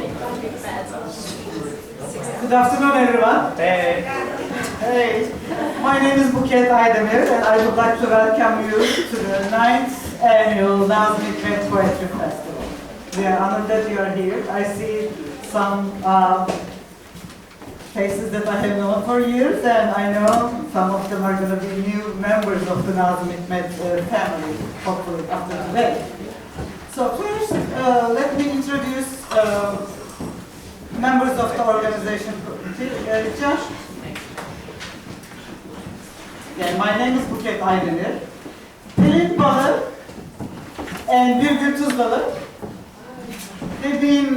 Good afternoon, everyone. Hey. Hey. My name is Buket Aydemir, and I would like to welcome you to the 9th annual Nazım Hikmet Poetry Festival. We are honored that you are here. I see some faces that I have known for years, and I know some of them are going to be new members of the Nazım Hikmet family, hopefully after today. So first, let me introduce members of the organization. Josh? Yeah, my name is Buket Aydemir. Pelin Balı and Birgül Tuzlalı. They've been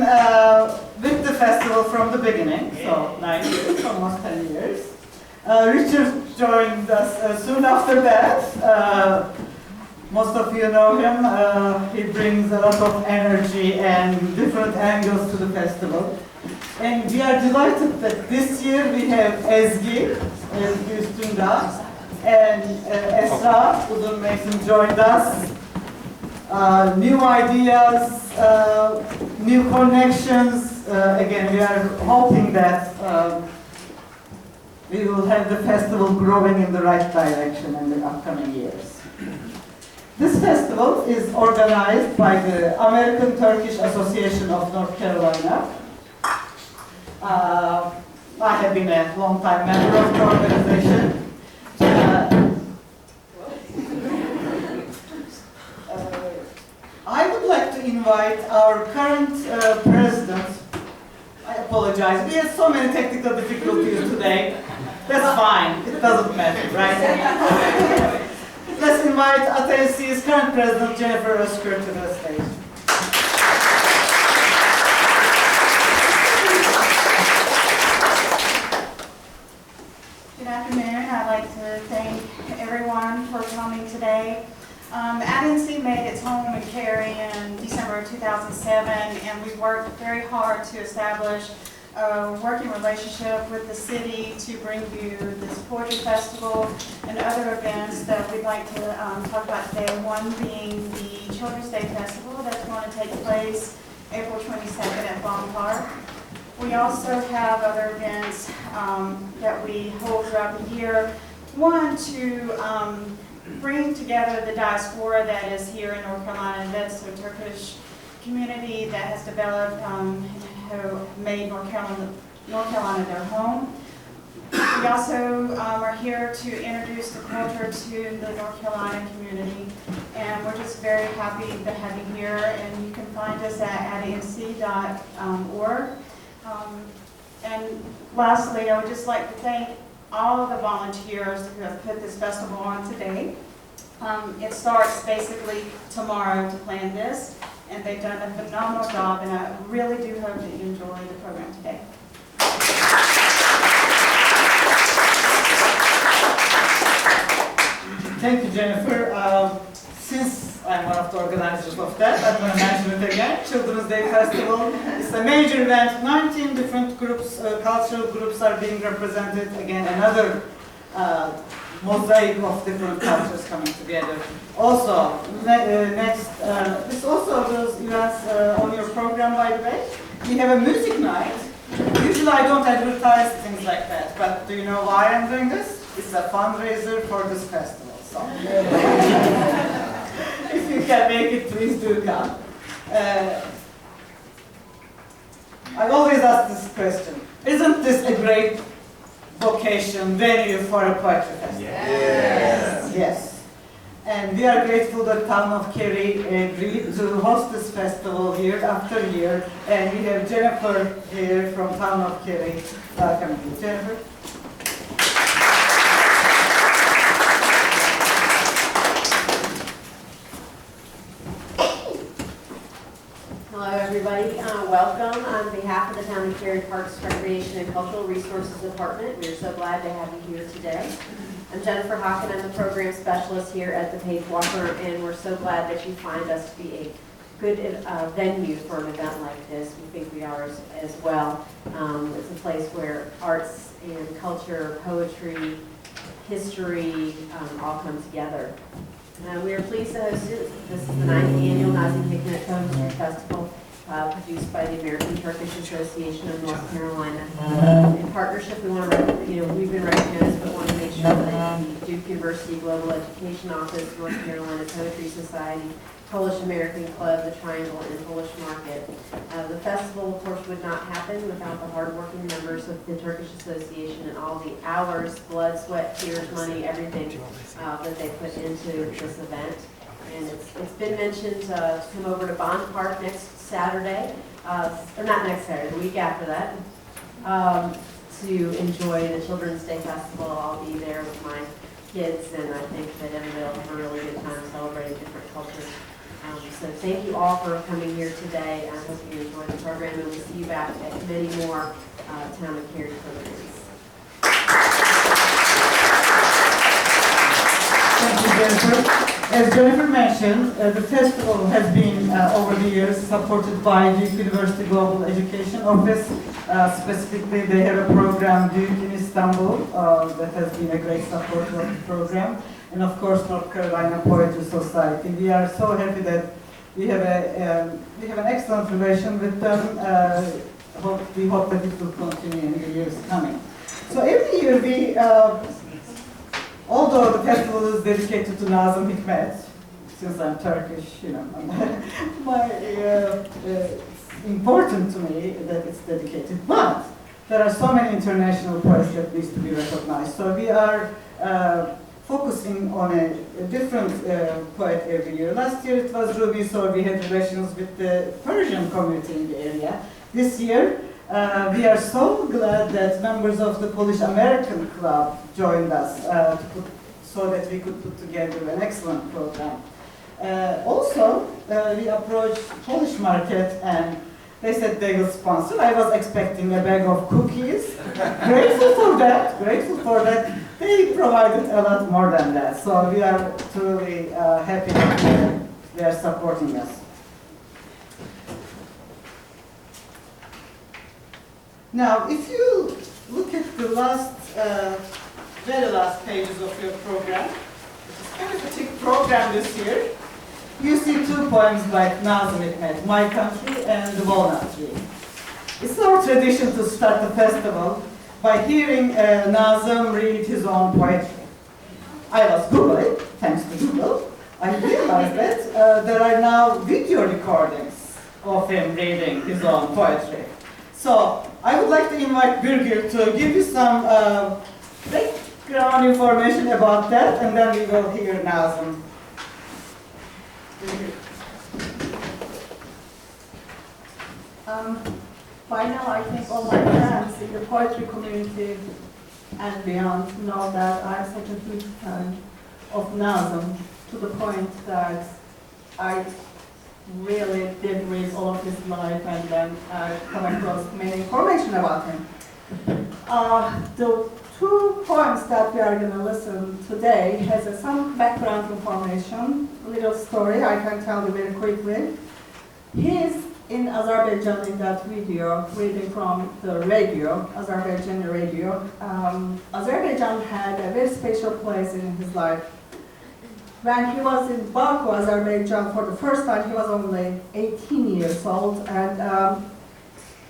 with the festival from the beginning, so 9 years, almost 10 years. Richard joined us soon after that. Most of you know him. He brings a lot of energy and different angles to the festival. And we are delighted that this year we have Ezgi Üstündağ, and Esra Udun Mason joined us. New ideas, new connections. Again, we are hoping that we will have the festival growing in the right direction in the upcoming years. This festival is organized by the American Turkish Association of North Carolina. I have been a long-time member of the organization. I would like to invite our current president. I apologize. We had so many technical difficulties today. That's fine. It doesn't matter, right? Let's invite ATSC's current president, Jennifer Özgür, to the stage. Good afternoon. I'd like to thank everyone for coming today. ATNC made its home in Cary in December of 2007, and we worked very hard to establish a working relationship with the city to bring you this poetry festival and other events that we'd like to talk about today. One being the Children's Day Festival that's going to take place April 22nd at Baum Park. We also have other events that we hold throughout the year. One, to bring together the diaspora that is here in North Carolina. That's a Turkish community that has developed, who made North Carolina their home. We also are here to introduce the culture to the North Carolina community, and we're just very happy to have you here. And you can find us at atnc.org. And lastly, I would just like to thank all of the volunteers who have put this festival on today. It starts basically tomorrow to plan this, and they've done a phenomenal job, and I really do hope that you enjoy the program today. Thank you, Jennifer. Since I'm one of the organizers of that, I'm going to mention it again. Children's Day Festival is a major event. 19 different groups, cultural groups are being represented. Again, another mosaic of different cultures coming together. Also, next, this also those events on your program, by the way. We have a music night. Usually I don't advertise things like that, but do you know why I'm doing this? It's a fundraiser for this festival. So. If you can make it, please do come. I always ask this question. Isn't this a great vocation, venue for a poetry festival? Yes. Yes. And we are grateful that Town of Cary agreed to host this festival year after year. And we have Jennifer here from Town of Cary. Welcome to Jennifer. Hello everybody, welcome on behalf of the Town of Cary Parks, Recreation and Cultural Resources Department. We're so glad to have you here today. I'm Jennifer Hawken, I'm the program specialist here at the Page Walker, and we're so glad that you find us to be a good venue for an event like this. We think we are as well. It's a place where arts and culture, poetry, history all come together. We are pleased to host it. This is the 9th annual Nazım Hikmet Poetry Festival, produced by the American Turkish Association of North Carolina. In partnership, we've been recognized, but want to make sure that the Duke University Global Education Office, North Carolina Poetry Society, Polish American Club, the Triangle, and Polish Market. The festival, of course, would not happen without the hardworking members of the Turkish Association and all the hours, blood, sweat, tears, money, everything that they put into this event. And it's been mentioned to come over to Bond Park next Saturday, or not next Saturday, the week after that, to enjoy the Children's Day Festival. I'll be there with my kids, and I think that everybody will have a really good time celebrating different cultures. So thank you all for coming here today. I hope you enjoy the program, and we'll see you back at many more Town and Cary programs. Thank you, Jennifer. As Jennifer mentioned, the festival has been, over the years, supported by Duke University Global Education Office. Specifically, they have a program, Duke in Istanbul, that has been a great support of the program. And of course, North Carolina Poetry Society. We are so happy that we have an excellent relation with them. We hope that it will continue in the years coming. So every year although the festival is dedicated to Nazım Hikmet, since I'm Turkish, it's important to me that it's dedicated. But there are so many international poets that needs to be recognized. So we are focusing on a different poet every year. Last year it was Ruby, so we had relations with the Persian community in the area. This year, we are so glad that members of the Polish American Club joined us so that we could put together an excellent program. Also, we approached Polish Market and they said they will sponsor. I was expecting a bag of cookies. Grateful for that. They provided a lot more than that. So we are truly happy that they are supporting us. Now, if you look at the very last pages of your program, it's kind of a thick program this year. You see two poems by Nazım Hikmet, My Country and The Walnut Tree. It's our tradition to start the festival by hearing Nazım read his own poetry. I was Googling, thanks to Google. I realized that there are now video recordings of him reading his own poetry. So I would like to invite Birgir to give you some background information about that, and then we will hear Nazım. By now, I think all my friends in the poetry community and beyond know that I'm such a huge fan of Nazım, to the point that I really did read all of his life and then come across many information about him. The two poems that we are going to listen today has some background information, a little story I can tell you very quickly. He is in Azerbaijan in that video, reading from the radio, Azerbaijani radio. Azerbaijan had a very special place in his life. When he was in Baku, Azerbaijan, for the first time, he was only 18 years old, and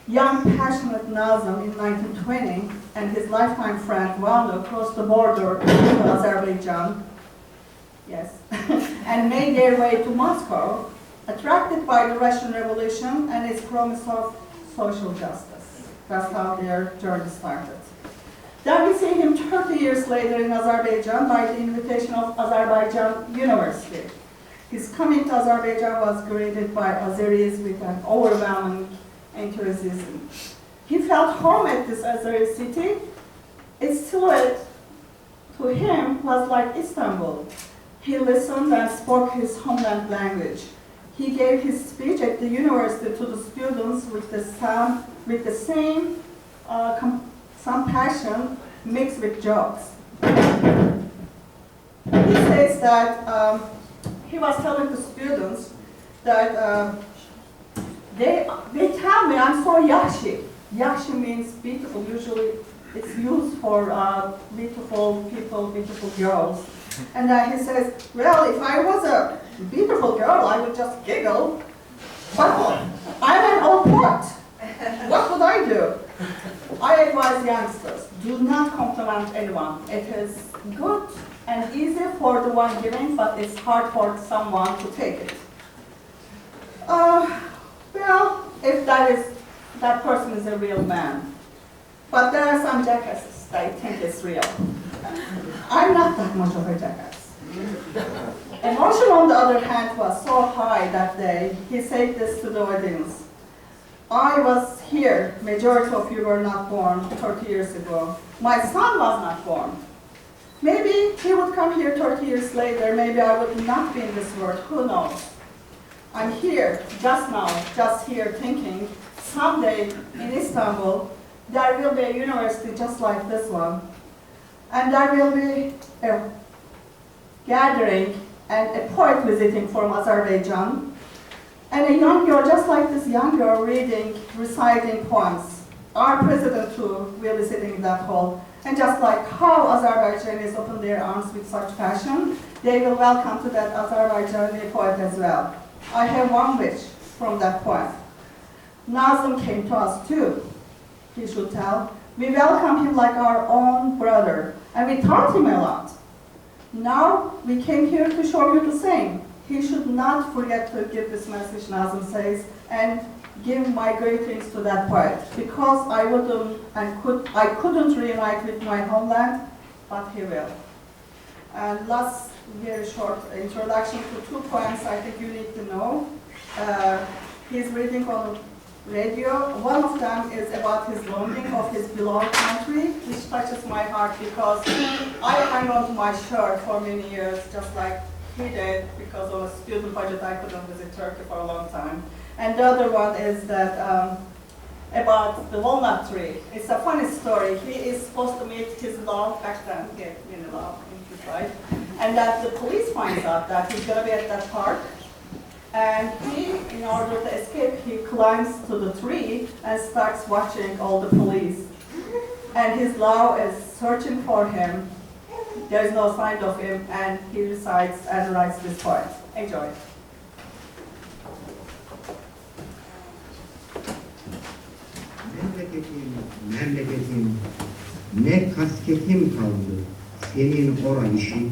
young, passionate Nazım in 1920 and his lifetime friend Vanlu crossed the border to Azerbaijan, yes, and made their way to Moscow, attracted by the Russian Revolution and its promise of social justice. That's how their journey started. Then we see him 30 years later in Azerbaijan by the invitation of Azerbaijan University. His coming to Azerbaijan was greeted by Azeris with an overwhelming enthusiasm. He felt home at this Azeri city. Its silhouette to him was like Istanbul. He listened and spoke his homeland language. He gave his speech at the university to the students with the same some passion mixed with jokes. He says that he was telling the students that they tell me I'm so yakshi. Yakshi means beautiful. Usually it's used for beautiful people, beautiful girls. And he says, well, if I was a beautiful girl, I would just giggle. But I'm an old poet. What would I do? I advise youngsters, do not compliment anyone. It is good and easy for the one giving, but it's hard for someone to take it. Well, if that person is a real man. But there are some jackasses that think it's real. I'm not that much of a jackass. Emotion, on the other hand, was so high that day. He said this to the audience. I was here, majority of you were not born 30 years ago. My son was not born. Maybe he would come here 30 years later, maybe I would not be in this world, who knows? I'm here, just now, just here thinking, someday in Istanbul, there will be a university just like this one. And there will be a gathering and a poet visiting from Azerbaijan. And a young girl, just like this young girl, reciting poems. Our president too will be sitting in that hall. And just like how Azerbaijanis open their arms with such passion, they will welcome to that Azerbaijani poet as well. I have one wish from that poet. Nazım came to us too, he should tell. We welcome him like our own brother, and we taught him a lot. Now we came here to show you the same. He should not forget to give this message, Nazım says, and give my greetings to that poet, because I couldn't reunite with my homeland, but he will. And last very short introduction to two poems I think you need to know. He's reading on radio. One of them is about his longing of his beloved country, which touches my heart because I hung on to my shirt for many years, just like he did, because of a student budget I couldn't visit Turkey for a long time. And the other one is that about the walnut tree. It's a funny story. He is supposed to meet his love back then, he had many love in his life, and that the police finds out that he's going to be at that park. And he, in order to escape, he climbs to the tree and starts watching all the police. And his love is searching for him. There is no sign of him, and he recites and writes this poem. Enjoy. Memleketim, ne kasketim kaldı senin orayışın,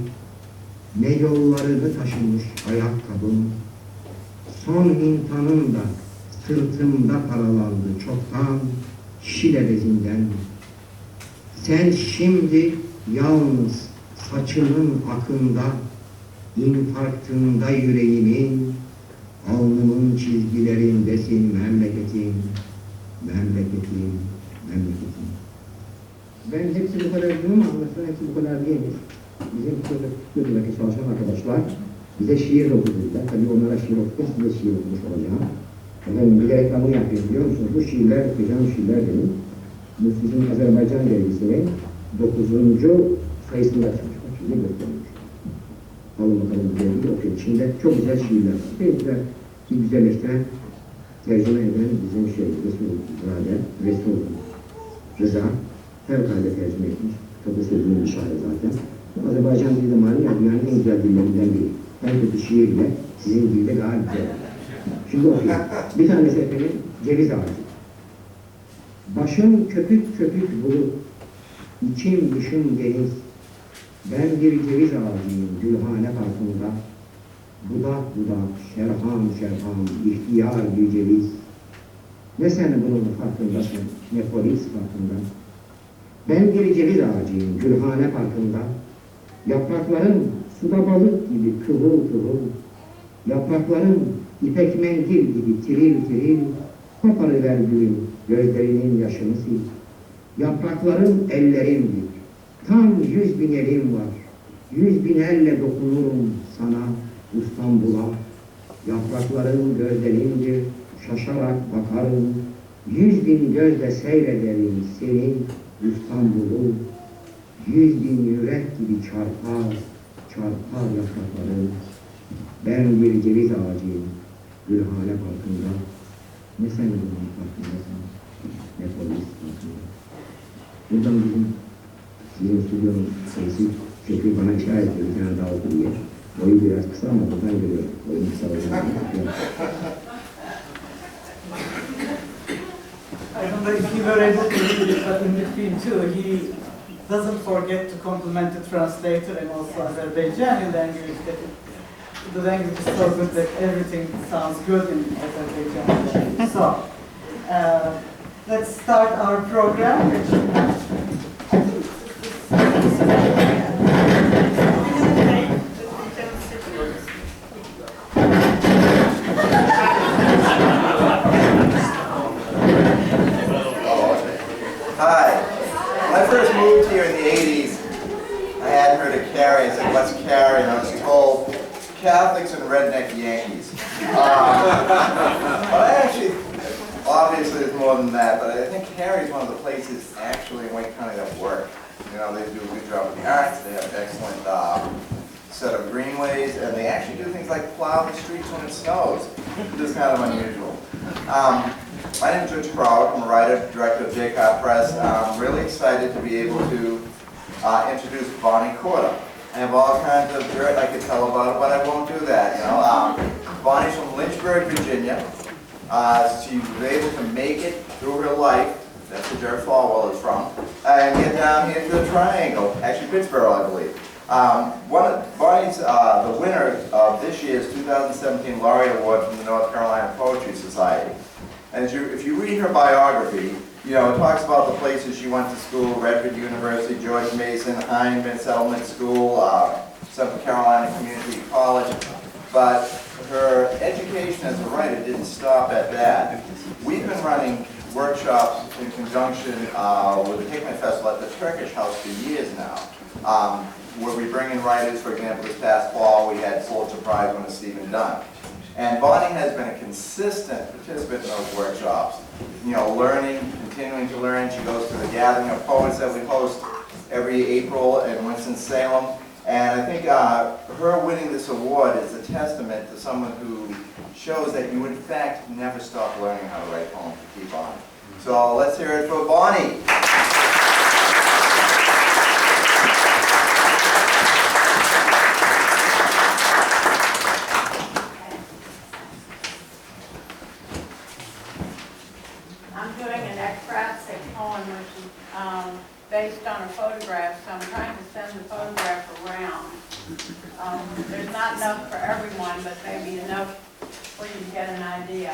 ne yollarını taşımış ayakkabım, son imtihanım da sırtımda paralandı çoktan Şile bezinden. Sen şimdi yalnız saçının akında, infarktında yüreğimin, alnımın çizgilerindesin memleketim, memleketim, memleketim. Ben hepsi bu kadar diyorum ama aslında hepsi bu kadar değilmiş. Bizim Kırklareli'deki çalışan arkadaşlar bize şiir okudular. Tabii onlara şiir okudum, size şiir okumuş olacağım. Efendim bir de reklamını yapayım biliyor musunuz? Bu şiirler, okuyacağım şiirler benim. Bu sizin Azerbaycan dergisinin 9. sayısında çıkmış. Bak şimdi göstermiş. Alın bakalım bu dergiyi okuyun. İçinde çok güzel şiirler var. Benimkiler bir güzelleştiren, tercüme eden bizim Resul Rıza fevkalade tercüme etmiş. Çok da sevdiğim bir şair zaten. Azerbaycan dili malum ya dünyanın en güzel dillerinden biri. En kötü şiir bile sizin dilde daha güzel. Şimdi okuyayım. Bir tanesi efendim ceviz ağacı. Başım köpük köpük bulut, içim dışım deniz. Ben bir ceviz ağacıyım Gülhane Parkı'nda. Budak budak, şerhan şerhan, ihtiyar bir ceviz. Ne sen bunun farkındasın, ne polis farkında. Ben bir ceviz ağacıyım Gülhane Parkı'nda. Yaprakların suda balık gibi kıvıl kıvıl. Yaprakların ipek mendil gibi tiril tiril. Koparıver gülüm, gözlerinin yaşını sil. Yaprakların ellerimdir. Tam 100.000 elim var. 100.000 elle dokunurum sana İstanbul'a. Yaprakların gözlerindir. Şaşarak bakarım. 100.000 gözle seyrederim seni İstanbul'u. 100.000 yürek gibi çarpar, çarpar yaprakları. Ben bir ceviz ağacıyım Gülhane Parkı'nda. Ne sen bunun farkındasın, ne polis farkında. Buradan sizin stüdyonun sesi Şekil bana işaret ediyor, bir tane daha oku diye. Boyu biraz kısa ama buradan görüyorum. Boyun kısa olacağını. I don't know if you were able to read it, but in between too, he doesn't forget to compliment the translator and also Azerbaijani language. The language is so good that everything sounds good in Azerbaijani language. So, let's start our program. Hi. When I first moved here in the 80s, I hadn't heard of carry. I said, what's carry? And I was told, Catholics and redneck Yankees. But I actually, obviously there's more than that, but I think carry is one of the places actually in Wake County that work. You know, they do a good job with the arts, they have an excellent set of greenways, and they actually do things like plow the streets when it snows, which is kind of unusual. My name is Rich Proud. I'm a writer, director of JCOT Press. I'm really excited to be able to introduce Bonnie Corda. I have all kinds of dirt I could tell about it, but I won't do that. You know, Bonnie's from Lynchburg, Virginia. She was able to make it through her life. That's where Jared Falwell is from, and get down here to the Triangle. Actually, Pittsburgh, I believe. Bonnie's the winner of this year's 2017 Laureate Award from the North Carolina Poetry Society. And if you read her biography, you know, it talks about the places she went to school: Redford University, George Mason, Hindman Settlement School, Central Carolina Community College. But her education as a writer didn't stop at that. We've been running workshops in conjunction with the Hickman Festival at the Turkish House for years now, where we bring in writers. For example, this past fall we had Pulitzer Prize winner Stephen Dunn. And Bonnie has been a consistent participant in those workshops. You know, learning, continuing to learn. She goes to the gathering of poets that we host every April in Winston-Salem. And I think her winning this award is a testament to someone who shows that you in fact never stop learning how to write poems to keep on. So let's hear it for Bonnie. I'm doing an ekphrastic poem which is based on a photograph, so I'm trying to send the photograph around. There's not enough for everyone, but maybe enough for you to get an idea.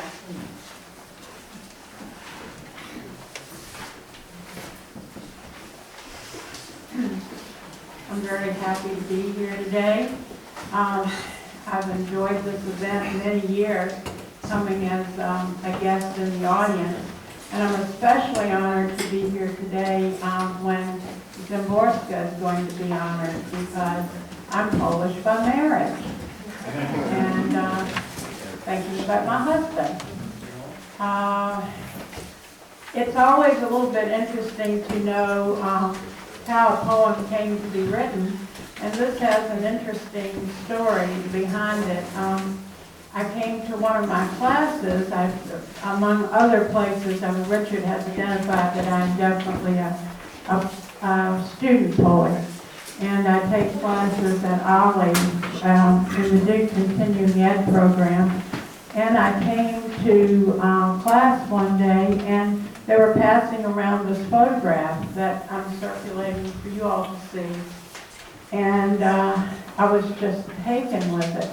I'm very happy to be here today. I've enjoyed this event many years, coming as a guest in the audience. And I'm especially honored to be here today when Zimborska is going to be honored, because I'm Polish by marriage. And thinking about my husband. It's always a little bit interesting to know how a poem came to be written. And this has an interesting story behind it. I came to one of my classes, among other places, Richard has identified that I'm definitely a student poet. And I take classes at Ollie in the Duke Continuing Ed program. And I came to class one day, and they were passing around this photograph that I'm circulating for you all to see. And I was just taken with it.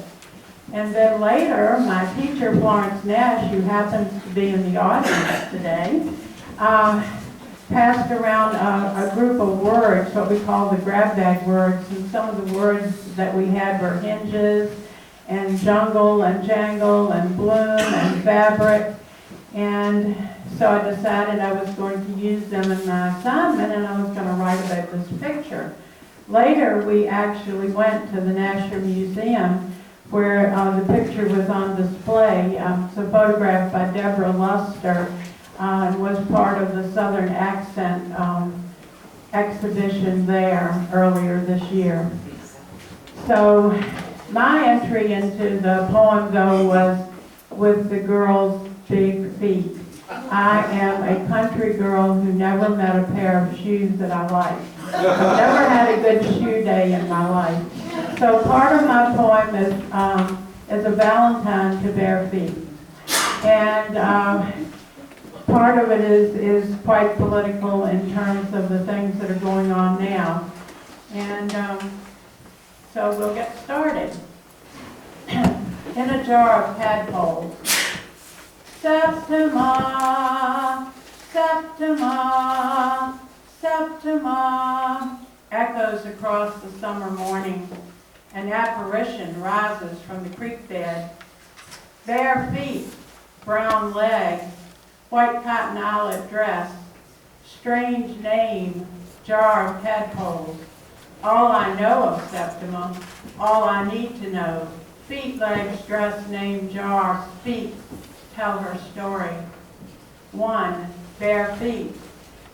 And then later, my teacher, Florence Nash, who happens to be in the audience today, passed around a group of words, what we call the grab bag words. And some of the words that we had were hinges, and jungle, and jangle, and bloom, and fabric. And so I decided I was going to use them in my assignment, and I was going to write about this picture. Later, we actually went to the National Museum, where the picture was on display. It's a photograph by Deborah Luster, and was part of the Southern Accent exhibition there earlier this year. So my entry into the poem, though, was with the girl's big feet. I am a country girl who never met a pair of shoes that I liked. Never had a good shoe day in my life. So part of my poem is a Valentine to bare feet. And part of it is quite political in terms of the things that are going on now. And so we'll get started. In a jar of tadpoles. Septima, Septima, Septima, echoes across the summer morning. An apparition rises from the creek bed. Bare feet, brown legs, white cotton olive dress, strange name, jar of tadpoles. All I know of Septima, all I need to know. Feet, legs, dress, name, jar, feet, tell her story. 1. Bare feet.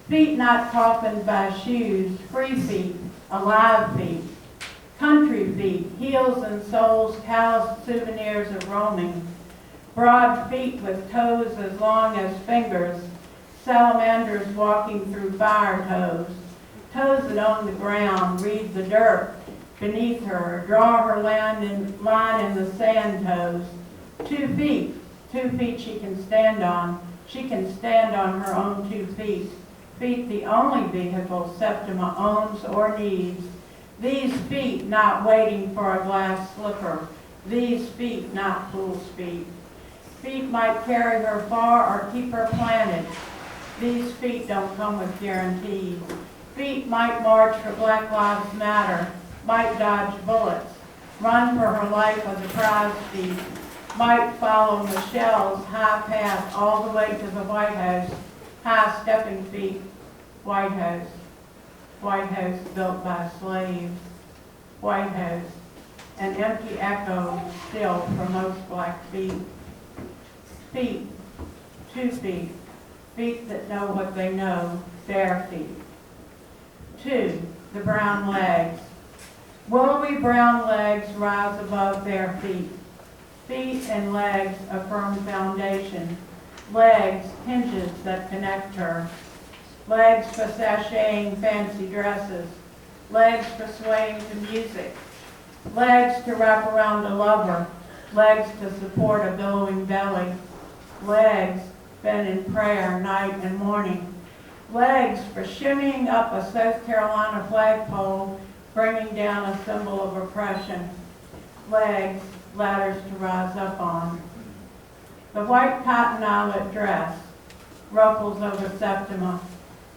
Feet not coffined by shoes, free feet, alive feet. Country feet, heels and soles, calloused souvenirs of roaming. Broad feet with toes as long as fingers, salamanders walking through fire toes. Toes that own the ground, read the dirt beneath her, draw her line in the sand toes. 2 feet she can stand on. She can stand on her own 2 feet. Feet the only vehicle Septima owns or needs. These feet not waiting for a glass slipper. These feet not fool's feet. Feet might carry her far or keep her planted. These feet don't come with guarantees. Feet might march for Black Lives Matter, might dodge bullets, run for her life as a prize feet, might follow Michelle's high path all the way to the White House, high stepping feet, White House built by slaves, White House, an empty echo still for most black feet. Feet, 2 feet, feet that know what they know, bare feet. 2. The brown legs. Willowy brown legs rise above bare feet. Feet and legs a firm foundation. Legs, hinges that connect her. Legs for sashaying fancy dresses. Legs for swaying to music. Legs to wrap around a lover. Legs to support a billowing belly. Legs bent in prayer night and morning. Legs for shimmying up a South Carolina flagpole, bringing down a symbol of oppression. Legs, ladders to rise up on. The white cotton eyelet dress ruffles over Septima,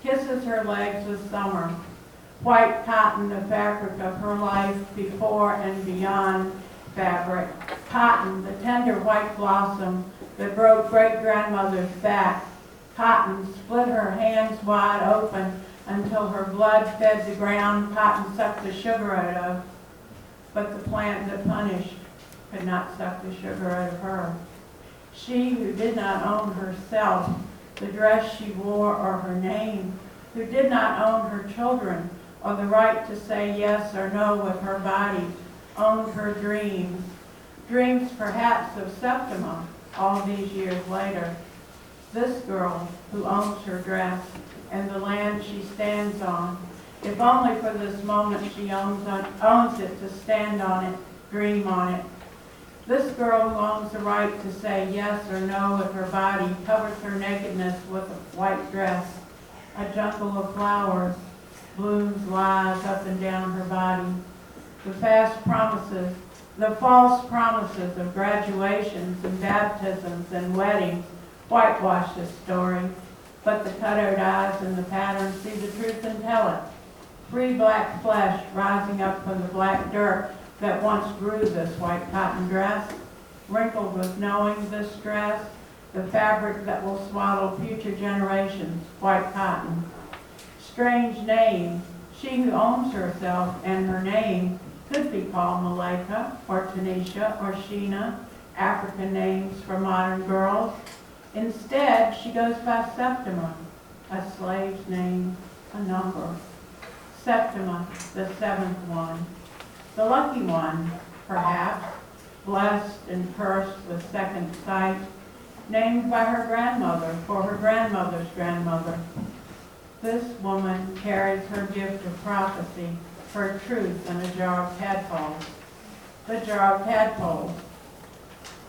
kisses her legs with summer. White cotton, the fabric of her life before and beyond fabric. Cotton, the tender white blossom that broke great-grandmother's back. Cotton split her hands wide open until her blood fed the ground cotton sucked the sugar out of. But the plant that punished could not suck the sugar out of her. She who did not own herself, the dress she wore or her name, who did not own her children or the right to say yes or no with her body, owned her dreams. Dreams perhaps of Septima all these years later. This girl who owns her dress and the land she stands on, if only for this moment she owns it to stand on it, dream on it. This girl who owns the right to say yes or no with her body covers her nakedness with a white dress. A jungle of flowers, blooms lies up and down her body. The false promises of graduations and baptisms and weddings whitewash this story, but the cut-out eyes and the pattern see the truth and tell it. Free black flesh rising up from the black dirt that once grew this white cotton dress, wrinkled with knowing this dress, the fabric that will swallow future generations, white cotton. Strange name, she who owns herself and her name could be called Malika or Tanisha or Sheena, African names for modern girls. Instead, she goes by Septima, a slave's name, a number. Septima, the 7th one. The lucky one, perhaps, blessed and cursed with second sight, named by her grandmother for her grandmother's grandmother. This woman carries her gift of prophecy, her truth in a jar of tadpoles. The jar of tadpoles.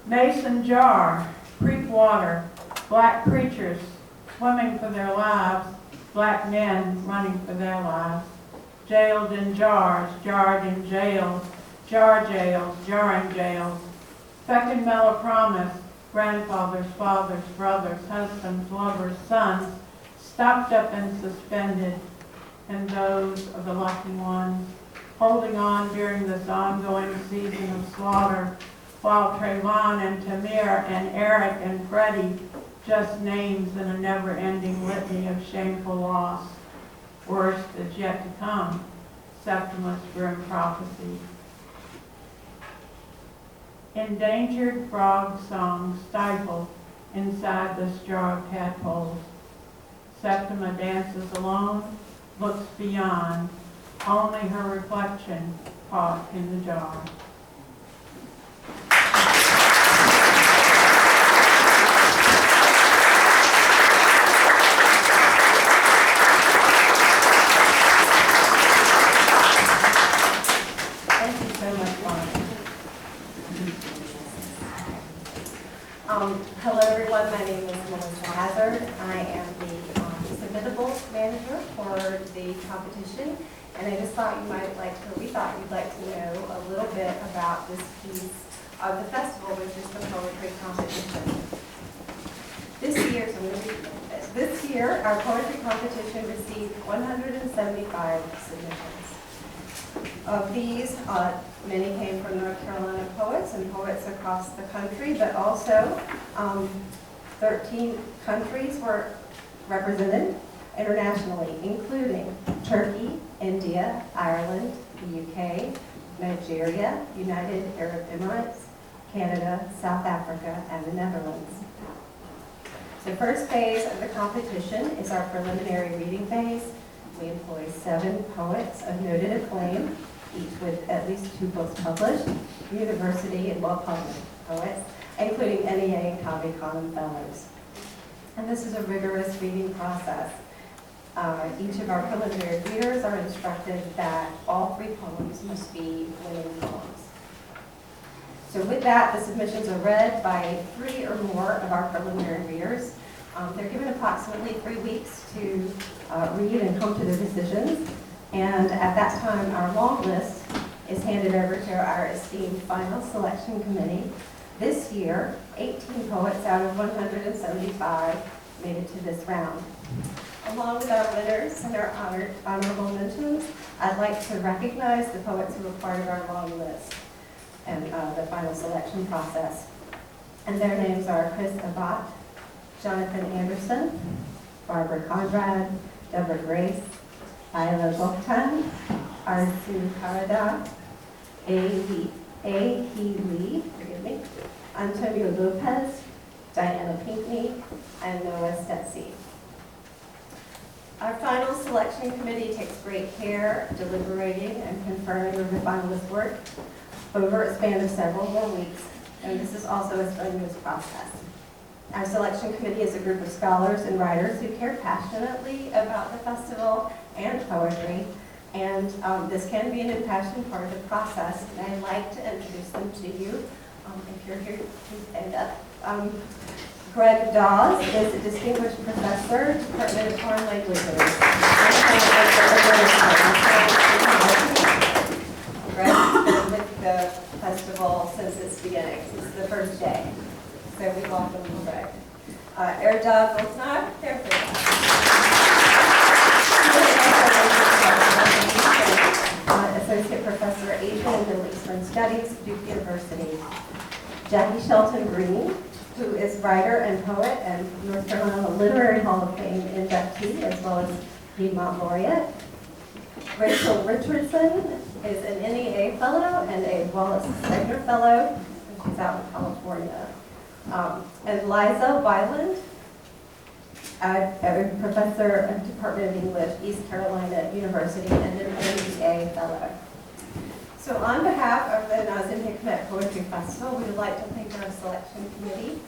Mason jar, creek water, black creatures swimming for their lives, black men running for their lives, jailed in jars, jarred in jails, jar jails, jarring jails, second promise, grandfathers, fathers, brothers, husbands, lovers, sons, stopped up and suspended, and those of the lucky ones holding on during this ongoing season of slaughter, while Trayvon and Tamir and Eric and Freddie, just names in a never-ending litany of shameful loss. Worst is yet to come, Septima's grim prophecy. Endangered frog songs stifle inside this jar of tadpoles. Septima dances alone, looks beyond, only her reflection caught in the jar. Thank you so much, Bonnie. Hello, everyone. My name is Melissa Hazard. I am the submittable manager for the competition, and I just thought you might like to, we thought you'd like to know a little bit about this piece of the festival, which is the poetry competition. This year, our poetry competition received 175 submissions. Of these, many came from North Carolina poets and poets across the country, but also 13 countries were represented internationally, including Turkey, India, Ireland, the UK, Nigeria, United Arab Emirates, Canada, South Africa, and the Netherlands. The first phase of the competition is our preliminary reading phase. We employ 7 poets of noted acclaim, each with at least 2 books published, university and well-published poets, including NEA and Covey Common Fellows. And this is a rigorous reading process. Each of our preliminary readers are instructed that all 3 poems must be winning poems. So with that, the submissions are read by 3 or more of our preliminary readers. They're given approximately 3 weeks to read and come to their decisions. And at that time, our long list is handed over to our esteemed final selection committee. This year, 18 poets out of 175 made it to this round. Along with our winners and our honorable mentions, I'd like to recognize the poets who were part of our long list and the final selection process. And their names are Chris Abbott, Jonathan Anderson, Barbara Conrad, Deborah Grace, Ayla Goktan, Arzu Karada, A. He Lee, Antonio Lopez, Diana Pinckney, and Noah Stetsi. Our final selection committee takes great care deliberating and conferring over the finalist work over a span of several more weeks, and this is also a strenuous process. Our selection committee is a group of scholars and writers who care passionately about the festival and poetry, and this can be an impassioned part of the process, and I'd like to introduce them to you. If you're here, please stand up. Greg Dawes is a distinguished professor, Department of Foreign Languages. Greg has been with the festival since its beginning, since the first day. So we welcome you, Greg. Erdal Goldsnar, there for Associate Professor, Asian and Middle Eastern Studies, Duke University. Jackie Shelton Green, who is writer and poet and North Carolina Literary Hall of Fame inductee, as well as Piedmont Laureate. Rachel Richardson is an NEA Fellow and a Wallace Stegner Fellow, and she's out in California. And Liza Weiland, a professor of Department of English, East Carolina University, and an NEA Fellow. So on behalf of the Nazim Hikmet Poetry Festival, we would like to thank our selection committee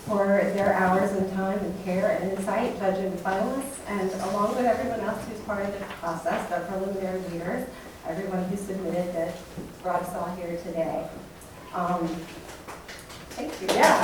for their hours and time and care and insight judging the finalists, and along with everyone else who's part of the process, our preliminary readers, everyone who submitted that brought us all here today. Thank you. Yeah.